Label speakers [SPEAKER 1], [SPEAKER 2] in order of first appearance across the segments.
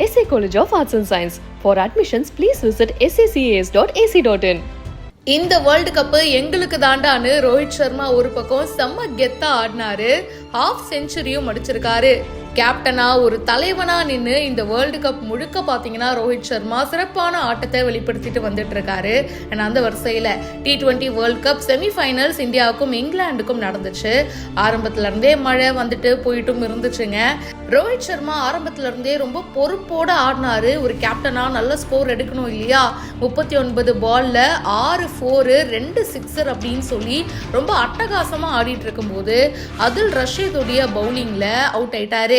[SPEAKER 1] SA College of Arts and Science. For admissions, please visit sacas.ac.in.
[SPEAKER 2] இந்த world cup எங்களுக்கு தாண்டான்னு ரோஹித் சர்மா ஒரு பக்கம் செம்ம கெத்தா ஆடினாரு. ஹாஃப் செஞ்சுரியும் அடிச்சிருக்காரு. கேப்டனா ஒரு தலைவனா நின்று இந்த வேர்ல்டு கப் முழுக்க பாத்தீங்கன்னா ரோஹித் சர்மா சிறப்பான ஆட்டத்தை வெளிப்படுத்திட்டு வந்துட்டு இருக்காரு. அந்த வரிசையில T20 வேர்ல்டு கப் செமிஃபைனல்ஸ் இந்தியாவுக்கும் இங்கிலாந்துக்கும் நடந்துச்சு. ஆரம்பத்துல இருந்தே மழை வந்துட்டு போயிட்டும் இருந்துச்சுங்க. ரோஹித் சர்மா ஆரம்பத்துல இருந்தே ரொம்ப பொறுப்போட ஆடினாரு. ஒரு கேப்டனா நல்ல ஸ்கோர் எடுக்கணும் இல்லையா, 39 பால்ல 6 4 2 6 அப்படின்னு சொல்லி ரொம்ப அட்டகாசமா ஆடிட்டு இருக்கும் போது அதில் ரஷீதுடைய பவுலிங்ல அவுட் ஆயிட்டாரு.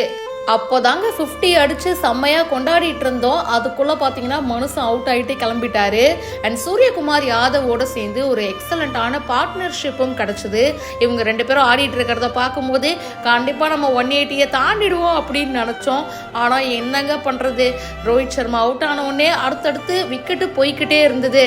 [SPEAKER 2] அப்போதாங்க 50 அடிச்சு செம்மையா கொண்டாடிட்டு இருந்தோம். அதுக்குள்ள பாத்தீங்கன்னா மனுஷன் அவுட் ஆயிட்டு கிளம்பிட்டாரு. அண்ட் சூரியகுமார் யாதவோட சேர்ந்து ஒரு எக்ஸலண்டான பார்ட்னர்ஷிப்பும் கிடைச்சது. இவங்க 2 பேரும் ஆடிட்டு இருக்கிறத பார்க்கும்போது கண்டிப்பா நம்ம 180 தாண்டிடுவோம் அப்படின்னு நினைச்சோம். ஆனா என்னங்க பண்றது, ரோஹித் சர்மா அவுட் ஆன உடனே அடுத்தடுத்து விக்கெட்டு போய்கிட்டே இருந்தது.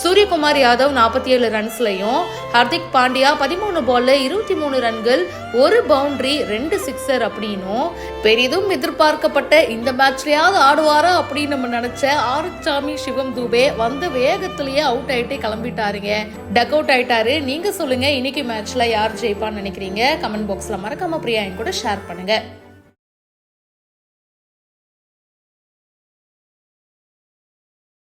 [SPEAKER 2] சூரியகுமார் யாதவ் 47 ரன்ஸ்லையும், ஹர்திக் பாண்டியா 13 பால்ல 23 ரன்கள், 1 பவுண்டரி 2 சிக்ஸர் அப்படின்னும் பெரிதும் எதிர்பார்க்கப்பட்ட இந்த மேட்ச்லயாவது ஆடுவாரா அப்படின்னு நம்ம நினைச்ச ஆறுச்சாமி சிவம் தூபே வந்த வேகத்திலேயே அவுட் ஆயிட்டு கிளம்பிட்டாருங்க. டக் அவுட் ஆயிட்டாரு. நீங்க சொல்லுங்க, இன்னைக்கு மேட்ச்ல யார் ஜெயிப்பான்னு நினைக்கிறீங்க? கமெண்ட் பாக்ஸ்ல மறக்காம பிரியா கூட ஷேர் பண்ணுங்க.